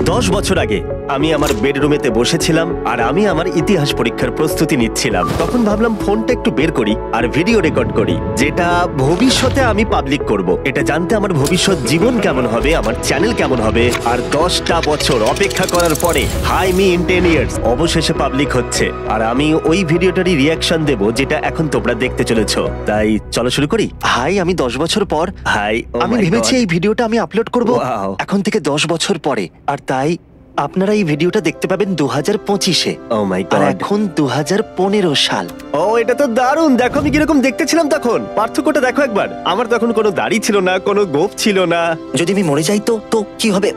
10 বছর আগে আমি আমার বেডরুমেতে বসেছিলাম আর আমি আমার ইতিহাস পরীক্ষার প্রস্তুতি নিচ্ছিলাম। তখন ভাবলাম ফোনটা একটু বের করি আর ভিডিও রেকর্ড করি, যেটা ভবিষ্যতে আমি পাবলিক করব। এটা জানতে আমার ভবিষ্যৎ জীবন কেমন হবে, আমার চ্যানেল কেমন হবে। আর 10টা বছর অপেক্ষা করার পরে হাই মি ইন 10 ইয়ার্স অবশেষে পাবলিক হচ্ছে। আর আমি ওই ভিডিওটারই রিয়াকশন দেব যেটা এখন তোমরা দেখতে চলেছো। তাই চলো শুরু করি। হাই, আমি 10 বছর পর আমি ভেবেছি এই ভিডিওটা আমি আপলোড করব এখন থেকে 10 বছর পরে। আর তাই আপনারা এই ভিডিওটা দেখতে পাবেন 2025-এ। ও মাই গড, এখন 2015 সাল। ও এটা তো দারুণ। দেখো আমি কিরকম দেখতে ছিলাম তখন, পার্থক্যটা দেখো একবার। আমার তখন কোনো দাড়ি ছিল না, কোনো গোঁফ ছিল না। যদি আমি মরে যাই তো কি হবে?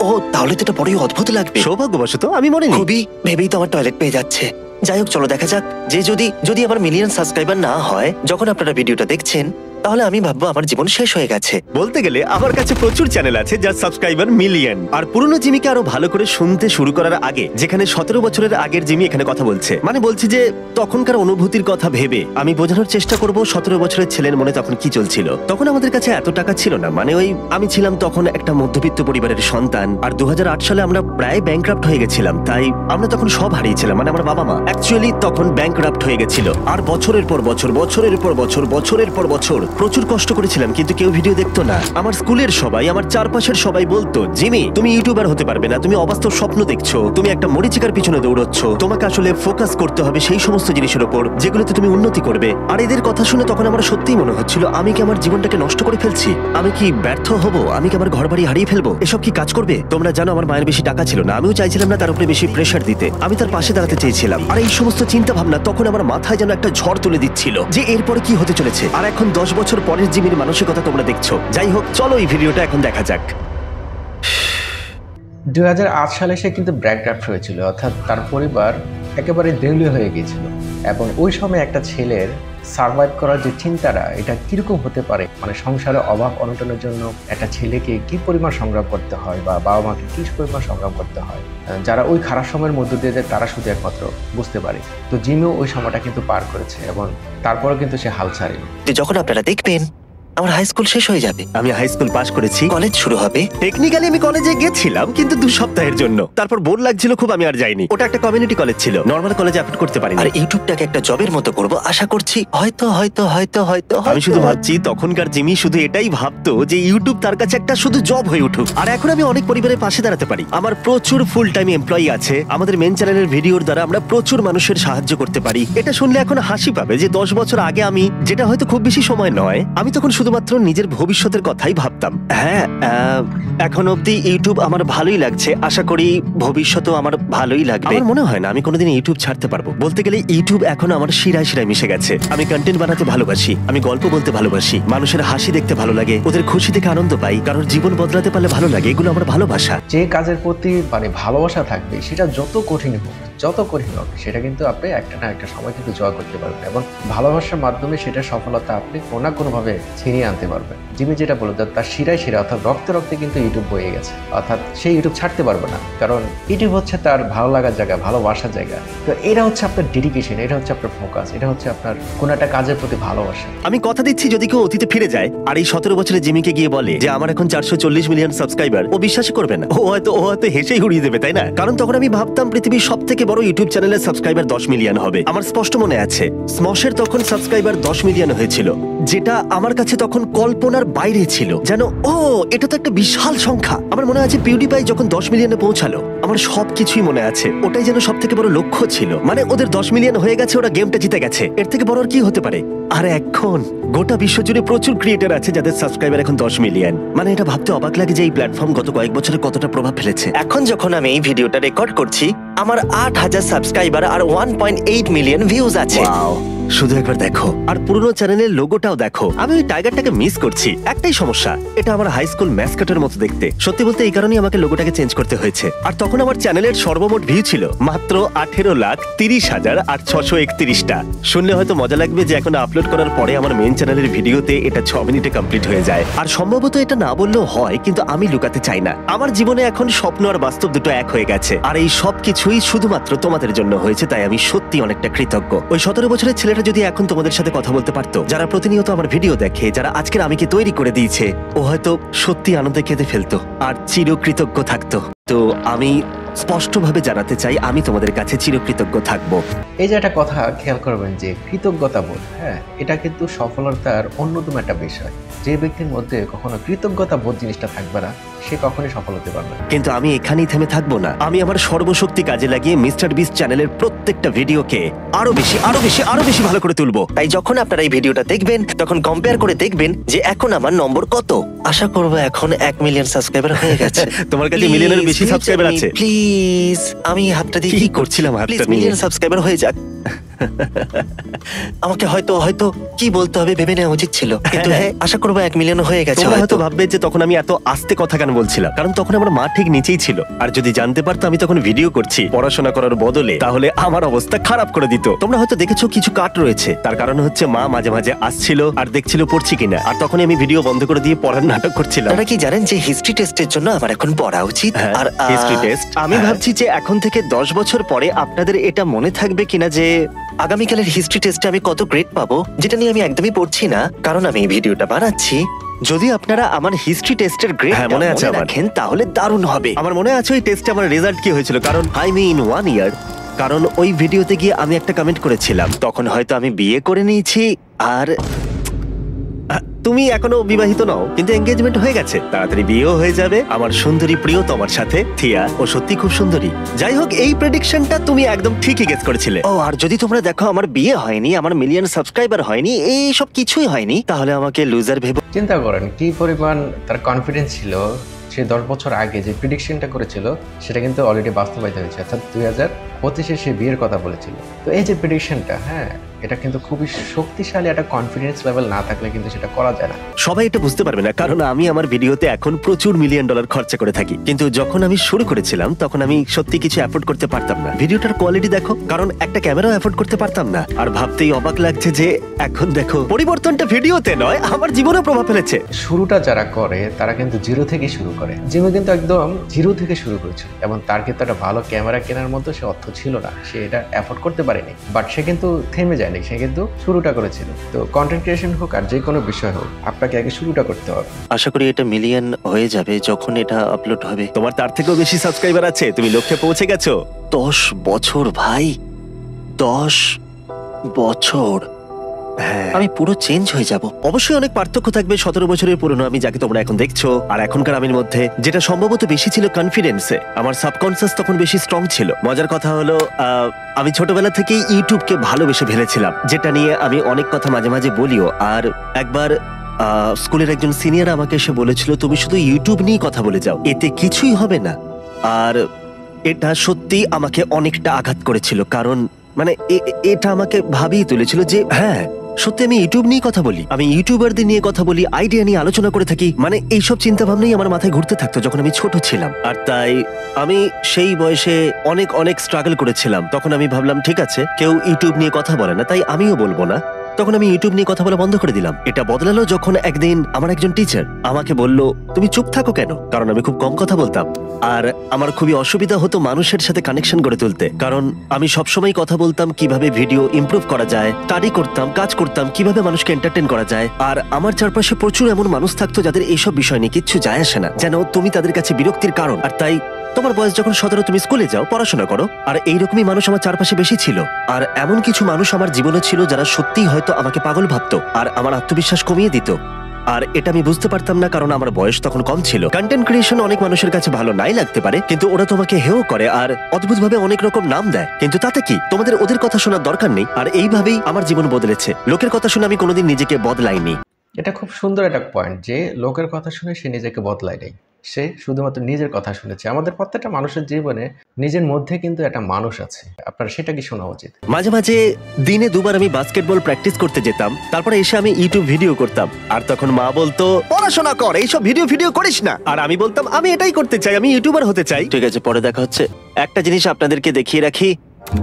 ও তাহলে তো এটা বড়ই অদ্ভুত লাগবে। সৌভাগ্যবশত আমি মরিনি। খুবই ভেবেই তো আমার টয়লেট পেয়ে যাচ্ছে। যাই হোক, চলো দেখা যাক যে যদি আমার মিলিয়ন সাবস্ক্রাইবার না হয় যখন আপনারা ভিডিওটা দেখছেন, তাহলে আমি ভাববো আমার জীবন শেষ হয়ে গেছে। বলতে গেলে আমার কাছে প্রচুর চ্যানেল আছে যার সাবস্ক্রাইবার মিলিয়ন। আর পুরনো জিমিকে আরো ভালো করে শুনতে শুরু করার আগে, যেখানে 17 বছরের আগের জিমি এখানে কথা বলছে, মানে বলছি যে তখনকার অনুভূতির কথা ভেবে আমি বোঝানোর চেষ্টা করব 17 বছরের ছেলের মনে তখন কি চলছিল। তখন আমাদের কাছে এত টাকা ছিল না, মানে আমি ছিলাম তখন একটা মধ্যবিত্ত পরিবারের সন্তান। আর 2008 সালে আমরা প্রায় ব্যাংকরাপ্ট হয়ে গেছিলাম। তাই আমরা তখন সব হারিয়েছিলাম, মানে আমার বাবা মা অ্যাকচুয়ালি তখন ব্যাংকরাপ্ট হয়ে গেছিল। আর বছরের পর বছর প্রচুর কষ্ট করেছিলাম, কিন্তু কেউ ভিডিও দেখতো না। আমার স্কুলের সবাই, আমার চারপাশের সবাই বলতো, জিমি তুমি ইউটিউবার হতে পারবে না, তুমি অবাস্তব স্বপ্ন দেখছো, তুমি একটা মরিচিকার পিছনে দৌড়চ্ছ, তোমাকে আসলে ফোকাস করতে হবে সেই সমস্ত জিনিসের উপর যেগুলোতে তুমি উন্নতি করবে। আর এদের কথা শুনে তখন আমার সত্যিই মনে হচ্ছিল আমি কি আমার জীবনটাকে নষ্ট করে ফেলছি, আমি কি ব্যর্থ হব, আমি কি আমার ঘর বাড়ি হারিয়ে ফেলবো, এসব কি কাজ করবে? তোমরা জানো আমার মায়ের বেশি টাকা ছিল না, আমিও চাইছিলাম না তার উপরে বেশি প্রেশার দিতে, আমি তার পাশে দাঁড়াতে চেয়েছিলাম। আর এই সমস্ত চিন্তা ভাবনা তখন আমার মাথায় যেন একটা ঝড় তুলে দিচ্ছিল যে এরপরে কি হতে চলেছে। আর এখন 10 বছর পরের জিমির মানসিকতা তোমরা দেখছো। যাই হোক, চলো এই ভিডিওটা এখন দেখা যাক। 2008 সালে সে কিন্তু ব্যাংকরাপ্ট হয়েছিল, অর্থাৎ তার পরিবার একেবারে দেউলিয়া হয়ে গিয়েছিল। এবং ওই সময় একটা ছেলের সার্ভাইভ করার যে চিন্তাটা, এটা কিরকম হতে পারে, মানে সংসারে অভাব অনটনের জন্য একটা ছেলেকে কি পরিমাণ সংগ্রাম করতে হয় বা বাবা মাকে কি পরিমাণ সংগ্রাম করতে হয়, যারা ওই খারাপ সময়ের মধ্য দিয়ে যায় তারা শুধু একমাত্র বুঝতে পারে। তো জিমিও ওই সময়টা কিন্তু পার করেছে এবং তারপরে কিন্তু সে হাল ছাড়েনি। যখন আপনারা দেখবেন আমার হাই স্কুল শেষ হয়ে যাবে, আমি হাই স্কুল পাশ করেছি, কলেজ শুরু হবে। টেকনিক্যালি আমি কলেজে গেছিলাম কিন্তু 2 সপ্তাহের জন্য, তারপর বোর লাগছিল খুব, আমি আর যাইনি। ওটা একটা কমিউনিটি কলেজ ছিল, নরমাল কলেজে অ্যাফোর্ড করতে পারিনি। আর ইউটিউবটাকে একটা জবের মতো করব আশা করছি। হয়তো আমি শুধু ভাবছি তখনকার জিমি শুধু এটাই ভাবতো যে ইউটিউব তার কাছে একটা শুধু জব হয়ে উঠুক। আর এখন আমি অনেক পরিবারের পাশে দাঁড়াতে পারি, আমার প্রচুর ফুল টাইম এমপ্লয়ি আছে, আমাদের মেন চ্যানেলের ভিডিওর দ্বারা আমরা প্রচুর মানুষের সাহায্য করতে পারি। এটা শুনলে এখন হাসি পাবে যে 10 বছর আগে আমি, যেটা হয়তো খুব বেশি সময় নয়, আমি তখন শুধুমাত্র নিজের ভবিষ্যতের কথাই ভাবতাম। হ্যাঁ, এখন অব্দি ইউটিউব আমার ভালোই লাগছে, আশা করি ভবিষ্যতেও আমার ভালোই লাগবে। আমার মনে হয় না আমি কোনোদিন ইউটিউব ছাড়তে পারবো। বলতে গেলে ইউটিউব এখন আমার শিরায় শিরায় মিশে গেছে। আমি কন্টেন্ট বানাতে ভালোবাসি, আমি গল্প বলতে ভালোবাসি, মানুষের হাসি দেখতে ভালো লাগে, ওদের খুশি দেখে আনন্দ পাই, কারোর জীবন বদলাতে পারলে ভালো লাগে, এগুলো আমার ভালোবাসা। যে কাজের প্রতি মানে ভালোবাসা থাকবে, সেটা যত কঠিন হোক সেটা কিন্তু আপনি একটা না একটা সময় কিন্তু জয় করতে পারবেন এবং ভালোবাসার মাধ্যমে সেটা সফলতা আপনি কোনো না কোনো ভাবে ছিনিয়ে আনতে পারবেন। জিমি যেটা বলল, তার শিরায় অর্থাৎ রক্তে কিন্তু ইউটিউব বয়ে গেছে, অর্থাৎ সে ইউটিউব ছাড়তে পারবে না, কারণ ইউটিউব হচ্ছে তার ভালো লাগার জায়গা, ভালোবাসার জায়গা। তো এটা হচ্ছে আপনার ডেডিকেশন, এটা হচ্ছে আপনার ফোকাস, এটা হচ্ছে আপনার কোনো একটা কাজের প্রতি ভালোবাসা। আমি কথা দিচ্ছি যদি কেউ অতীতে ফিরে যায় আর এই 17 বছরের জিমিকে গিয়ে বলে যে আমার এখন 440 মিলিয়ন সাবস্ক্রাইবার, ও বিশ্বাসই করবে না। ও হয়তো হেসেই উড়িয়ে দেবে, তাই না? কারণ তখন আমি ভাবতাম পৃথিবীর সব থেকে বড় ইউটিউব চ্যানেলের সাবস্ক্রাইবার 10 মিলিয়ন হবে। আমার স্পষ্ট মনে আছে স্মশের তখন সাবস্ক্রাইবার 10 মিলিয়ন হয়েছিল, যেটা আমার কাছে তখন কল্পনার বাইরে ছিল। যেন এটা তো একটা বিশাল সংখ্যা। আমার মনে আছে পিউডিপাই যখন 10 মিলিয়নে পৌঁছালো, আমার সবকিছুই মনে আছে। ওটাই যেন সব থেকে বড় লক্ষ্য ছিল, মানে ওদের 10 মিলিয়ন হয়ে গেছে, ওরা গেমটা জিতে গেছে, এর থেকে বড় আর কি হতে পারে? আর এখন গোটা বিশ্ব জুড়ে প্রচুর ক্রিয়েটর আছে যাদের সাবস্ক্রাইবার এখন 10 মিলিয়ন। মানে এটা ভাবতে অবাক লাগে যে এই প্ল্যাটফর্ম গত কয়েক বছরে কতটা প্রভাব ফেলেছে। এখন যখন আমি এই ভিডিওটা রেকর্ড করছি, আমার 8000 সাবস্ক্রাইবার আর 1.8 মিলিয়ন ভিউজ আছে। শুধু একবার দেখো, আর পুরনো চ্যানেলের লোগোটাও দেখো। আমি ওই টাইগারটাকে মিস করছি, একটাই সমস্যা, এটা আমার হাই স্কুল ম্যাসকটের মতো দেখতে। সত্যি বলতে এই কারণেই আমাকে লোগোটাকে চেঞ্জ করতে হয়েছে। আর তখন আমার চ্যানেলের সর্বমোট ভিউ ছিল মাত্র 18,30,631টা। শুনলে হয়তো মজা লাগবে যে এখন আপলোড করার পরে আমার মেন চ্যানেলের ভিডিওতে এটা 6 মিনিটে কমপ্লিট হয়ে যায়। আর সম্ভবত এটা না বললেও হয়, কিন্তু আমি লুকাতে চাই না। আমার জীবনে এখন স্বপ্ন আর বাস্তব দুটো এক হয়ে গেছে, আর এই সব কিছুই শুধুমাত্র তোমাদের জন্য হয়েছে, তাই আমি সত্যি অনেকটা কৃতজ্ঞ। ওই 17 বছরের ছেলেটা ছেলেটা যদি এখন তোমাদের সাথে কথা বলতে পারতো, যারা প্রতিনিয়ত আমার ভিডিও দেখে, যারা আজকের আমিকে তৈরি করে দিয়েছে, ও হয়তো সত্যি আনন্দে কেঁদে ফেলতো আর চিরকৃতজ্ঞ থাকতো। তো আমি স্পষ্টভাবে জানাতে চাই, আমি তোমাদের কাছে চিরকৃতজ্ঞ থাকবো। এই যে একটা কথা খেয়াল করবেন যে কৃতজ্ঞতা বোধ, হ্যাঁ, এটা কিন্তু সফলতার অন্যতম একটা বিষয়। যে ব্যক্তির মধ্যে কখনো কৃতজ্ঞতা বোধ জিনিসটা থাকবে না, সে কখনোই সফল হতে পারবে না। কিন্তু আমি এখানেই থেমে থাকবো না। আমি আমার সর্বশক্তি কাজে লাগিয়ে মিস্টার বিস্ট চ্যানেলের প্রত্যেকটা ভিডিওকে আরো বেশি ভালো করে তুলবো। তাই যখন আপনারা এই ভিডিওটা দেখবেন, তখন কম্পেয়ার করে দেখবেন যে এখন আমার নম্বর কত। আশা করবো এখন 1 মিলিয়ন সাবস্ক্রাইবার হয়ে গেছে। তোমার কাছে মিলিয়নের বেশি সাবস্ক্রাইবার আছে? প্লিজ, আমি হাতটা দিয়ে কি করছিলাম, হাতটা মিলিয়ন সাবস্ক্রাইবার হয়ে যাক। আমাকে হয়তো কি বলতে হবে ভেবে নেওয়া উচিত ছিল, কিন্তু হ্যাঁ, আশা করবো 1 মিলিয়ন হয়ে গেছে। হয়তো ভাববে যে তখন আমি এত আস্তে কথা কেন বলছিলাম, কারণ তখন আমার মা ঠিক নিচেই ছিল। আর যদি জানতে পারতো আমি তখন ভিডিও করছি পড়াশোনা করার বদলে, তাহলে আমার অবস্থা খারাপ করে দিত। তোমরা হয়তো দেখেছো কিছু কাট রয়েছে, তার কারণ হচ্ছে মা মাঝে মাঝে আসছিল আর দেখছিল পড়ছি কিনা, আর তখন আমি ভিডিও বন্ধ করে দিয়ে পড়ার নাটক করছিলাম। আপনারা কি জানেন যে হিস্ট্রি টেস্টের জন্য আমার এখন পড়া উচিত? আর হিস্ট্রি টেস্ট আমি ভাবছি যে এখন থেকে 10 বছর পরে আপনাদের এটা মনে থাকবে কিনা যে আগামীকালের হিস্ট্রি টেস্টে আমি কত গ্রেড পাবো, যেটা নিয়ে আমি একদমই পড়ছি না, কারণ আমি এই ভিডিওটা বানাচ্ছি। যদি আপনারা আমার হিস্ট্রি টেস্টের গ্রেড মনে রাখেন, তাহলে দারুণ হবে। আমার মনে আছে ওই টেস্টে আমার রেজাল্ট কি হয়েছিল, কারণ আই মিন 1 ইয়ার। কারণ ওই ভিডিওতে গিয়ে আমি একটা কমেন্ট করেছিলাম, তখন হয়তো আমি বিয়ে করে নিয়েছি। আর তুমি এখনো বিবাহিত নও, কিন্তু এঙ্গেজমেন্ট হয়ে গেছে, তাড়াতাড়ি বিয়েও হয়ে যাবে আমার সুন্দরী প্রিয়তমার সাথে। থিয়া, ও সত্যি খুব সুন্দরী। যাই হোক, এই প্রেডিকশনটা তুমি একদম ঠিকই গেস করেছিলে। ও, আর যদি তোমরা দেখো আমার বিয়ে হয়নি, আমার মিলিয়ন সাবস্ক্রাইবার হয়নি, এই সব কিছুই হয়নি, তাহলে আমাকে লুজার ভেবো। চিন্তা করেন কি পরিমাণ তার কনফিডেন্স ছিল। সে 10 বছর আগে যে প্রিডিকশনটা করেছিল সেটা কিন্তু অলরেডি বাস্তবায়িত হয়েছে, অর্থাৎ 2025-এ সে বিয়ের কথা বলেছিল। তো এই যে প্রিডিকশনটা, হ্যাঁ, এটা কিন্তু খুবই শক্তিশালী একটা কনফিডেন্স লেভেল না থাকলে কিন্তু সেটা করা যায় না। সবাই এটা বুঝতে পারবে না, কারণ আমি আমার ভিডিওতে এখন প্রচুর মিলিয়ন ডলার খরচা করে থাকি, কিন্তু যখন আমি শুরু করেছিলাম তখন আমি সত্যি কিছু অ্যাফোর্ড করতে পারতাম না। ভিডিওটার কোয়ালিটি দেখো, কারণ একটা ক্যামেরাও অ্যাফোর্ড করতে পারতাম না। আর ভাবতেই অবাক লাগছে যে এখন দেখো, পরিবর্তনটা ভিডিওতে নয়, আমার জীবনে প্রভাব ফেলেছে। শুরুটা যারা করে তারা কিন্তু জিরো থেকে শুরু করে। জিমে কিন্তু একদম জিরো থেকে শুরু করেছিল, এবং তার কিন্তু একটা ভালো ক্যামেরা কেনার মতো সে অর্থ ছিল না, সে এটা অ্যাফোর্ড করতে পারেনি। বাট সে কিন্তু থেমে যায়নি, সে কিন্তু শুরুটা করেছিল। তো কন্টেন্ট ক্রিয়েশন হোক আর যে কোনো বিষয় হোক, আপনাকে আগে শুরুটা করতে হবে। আশা করি এটা মিলিয়ন হয়ে যাবে যখন এটা আপলোড হবে। তোমার তার থেকেও বেশি সাবস্ক্রাইবার আছে, তুমি লক্ষ্যে পৌঁছে গেছো। 10 বছর ভাই, 10 বছর। হ্যাঁ, আমি পুরো চেঞ্জ হয়ে যাব। অবশ্যই অনেক পার্থক্য থাকবে 17 বছরের পুরনো আমি যাকে তোমরা এখন দেখছো আর এখনকার আমির মধ্যে। যেটা সম্ভবত বেশি ছিল কনফিডেন্সে, আমার সাবকনসিয়াস তখন বেশি স্ট্রং ছিল। মজার কথা হলো আমি ছোটবেলা থেকেই ইউটিউবকে ভালোবেসে ফেলেছিলাম, যেটা নিয়ে আমি অনেক কথা মাঝে মাঝে বলিও। আর একবার স্কুলের একজন সিনিয়র আমাকে এসে বলেছিল, তুমি শুধু ইউটিউব নিয়ে কথা বলে যাও, এতে কিছুই হবে না। আর এটা সত্যি আমাকে অনেকটা আঘাত করেছিল, কারণ মানে এটা আমাকে ভাবিয়ে তুলেছিল যে হ্যাঁ সত্যি আমি ইউটিউব নিয়ে কথা বলি, আমি ইউটিউবারদের নিয়ে কথা বলি, আইডিয়া নিয়ে আলোচনা করে থাকি। মানে এইসব চিন্তা ভাবনাই আমার মাথায় ঘুরতে থাকতো যখন আমি ছোট ছিলাম। আর তাই আমি সেই বয়সে অনেক স্ট্রাগল করেছিলাম। তখন আমি ভাবলাম ঠিক আছে, কেউ ইউটিউব নিয়ে কথা বলে না, তাই আমিও বলবো না। তখন আমি ইউটিউব নিয়ে কথা বলা বন্ধ করে দিলাম। এটা বদলালো যখন একদিন আমার একজন টিচার আমাকে বলল, তুমি চুপ থাকো কেন? কারণ আমি খুব কম কথা বলতাম আর আমার খুবই অসুবিধা হতো মানুষের সাথে কানেকশন গড়ে তুলতে, কারণ আমি সবসময় কথা বলতাম কিভাবে ভিডিও ইমপ্রুভ করা যায়, স্টাডি করতাম, কাজ করতাম কিভাবে মানুষকে এন্টারটেইন করা যায়। আর আমার চারপাশে প্রচুর এমন মানুষ থাকতো যাদের এইসব বিষয় নিয়ে কিচ্ছু যায় আসে না, যেন তুমি তাদের কাছে বিরক্তির কারণ। আর তাই তোমার বয়স যখন 17, তুমি স্কুলে যাও, পড়াশোনা করো। আর এইরকমই মানুষ আমার চারপাশে বেশি ছিল। আর এমন কিছু মানুষ আমার জীবনে ছিল যারা সত্যিই হয়তো আমাকে পাগল ভাবতো আর আমার আত্মবিশ্বাস কমিয়ে দিত। আর এটা আমি বুঝতে পারতাম না, কারণ আমার বয়স তখন কম ছিল। কন্টেন্ট ক্রিয়েশন অনেক মানুষের কাছে ভালো নাই লাগতে পারে, কিন্তু ওরা তোমাকে হেও করে আর অদ্ভুতভাবে অনেক রকম নাম দেয়। কিন্তু তাতে কি, তোমাদের ওদের কথা শোনার দরকার নেই। আর এইভাবেই আমার জীবন বদলেছে। লোকের কথা শুনে আমি কোনোদিন নিজেকে বদলাইনি। এটা খুব সুন্দর একটা পয়েন্ট যে লোকের কথা শুনে সে নিজেকে বদলায় নেই, সে শুধুমাত্র নিজের কথা শুনেছে। আমাদের প্রত্যেকটা মানুষের জীবনে নিজের মধ্যে কিন্তু একটা মানুষ আছে, আপনার সেটা কি শোনা উচিত। মাঝে মাঝে দিনে 2 বার আমি বাস্কেটবল প্র্যাকটিস করতে যেতাম, তারপরে এসে আমি ইউটিউব ভিডিও করতাম। আর তখন মা বলতো, পড়াশোনা কর, এইসব ভিডিও করিস না। আর আমি বলতাম আমি এটাই করতে চাই, আমি ইউটিউবার হতে চাই। ঠিক আছে, পরে দেখা হচ্ছে। একটা জিনিস আপনাদেরকে দেখিয়ে রাখি,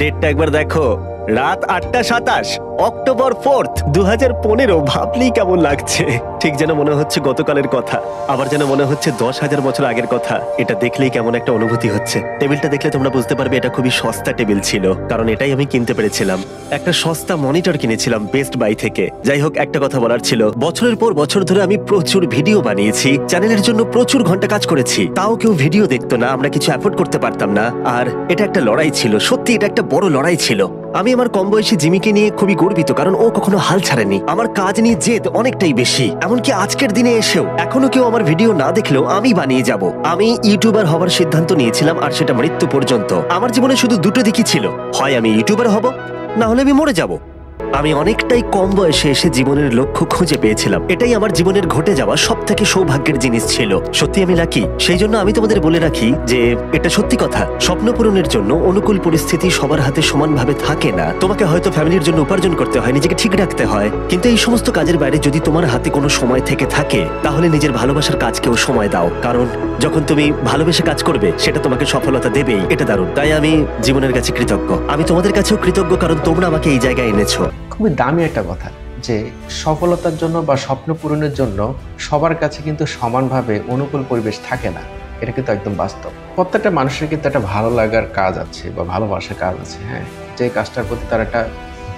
ডেটটা একবার দেখো। রাত 8:27 অক্টোবর 4th 2015। ভাবলেই কেমন লাগছে, ঠিক যেন মনে হচ্ছে গতকালের কথা, আবার যেন মনে হচ্ছে 10,000 বছর আগের কথা। এটা দেখলেই কেমন একটা অনুভূতি হচ্ছে। টেবিলটা দেখলে তোমরা বুঝতে পারবে এটা খুবই সস্তা টেবিল ছিল, কারণ এটাই আমি কিনতে পেরেছিলাম। একটা সস্তা মনিটর কিনেছিলাম বেস্ট বাই থেকে। যাই হোক, একটা কথা বলার ছিল, বছরের পর বছর ধরে আমি প্রচুর ভিডিও বানিয়েছি, চ্যানেলের জন্য প্রচুর ঘন্টা কাজ করেছি, তাও কেউ ভিডিও দেখতো না, আমরা কিছু অ্যাফোর্ড করতে পারতাম না। আর এটা একটা লড়াই ছিল, সত্যি এটা একটা বড় লড়াই ছিল। আমি আমার কম বয়সী জিমিকে নিয়ে খুবই গর্বিত, কারণ ও কখনো হাল ছাড়েনি। আমার কাজ নিয়ে জেদ অনেকটাই বেশি, এমনকি আজকের দিনে এসেও এখনো কেউ আমার ভিডিও না দেখলেও আমি বানিয়ে যাব। আমি ইউটিউবার হবার সিদ্ধান্ত নিয়েছিলাম, আর সেটা মৃত্যু পর্যন্ত। আমার জীবনে শুধু দুটো দিকই ছিল, হয় আমি ইউটিউবার হব, না হলে আমি মরে যাব। আমি অনেকটাই কম বয়সে এসে জীবনের লক্ষ্য খুঁজে পেয়েছিলাম। এটাই আমার জীবনের ঘটে যাওয়া সব থেকে সৌভাগ্যের জিনিস ছিল। সত্যি আমি লাকি। সেই জন্য আমি তোমাদের বলে রাখি যে এটা সত্যি কথা, স্বপ্ন পূরণের জন্য অনুকূল পরিস্থিতি সবার হাতে সমানভাবে থাকে না। তোমাকে হয়তো ফ্যামিলির জন্য উপার্জন করতে হয়, নিজেকে ঠিক রাখতে হয়, কিন্তু এই সমস্ত কাজের বাইরে যদি তোমার হাতে কোনো সময় থেকে থাকে, তাহলে নিজের ভালোবাসার কাজকেও সময় দাও, কারণ যখন তুমি ভালোবেসে কাজ করবে সেটা তোমাকে সফলতা দেবেই। এটা দারুণ। তাই আমি জীবনের কাছে কৃতজ্ঞ। আমি তোমাদের কাছেও কৃতজ্ঞ, কারণ তোমরা আমাকে এই জায়গায় এনেছো। খুবই দামি একটা কথা যে সফলতার জন্য বা স্বপ্ন পূরণের জন্য সবার কাছে কিন্তু সমানভাবে অনুকূল পরিবেশ থাকে না। এটা কিন্তু একদম বাস্তব। প্রত্যেকটা মানুষের কিন্তু একটা ভালো লাগার কাজ আছে বা ভালোবাসার কাজ আছে, হ্যাঁ, যে কাজটার প্রতি তার একটা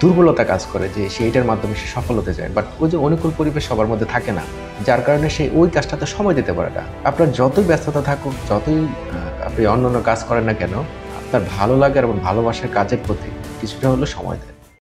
দুর্বলতা কাজ করে, যে সেইটার মাধ্যমে সে সফল হতে চায়, বাট ওই যে অনুকূল পরিবেশ সবার মধ্যে থাকে না, যার কারণে সে ওই কাজটাতে সময় দিতে পারে না। আপনার যতই ব্যস্ততা থাকুক, যতই আপনি অন্য অন্য কাজ করেন না কেন, আপনার ভালো লাগার এবং ভালোবাসার কাজের প্রতি কিছুটা হলেও সময় দেয়।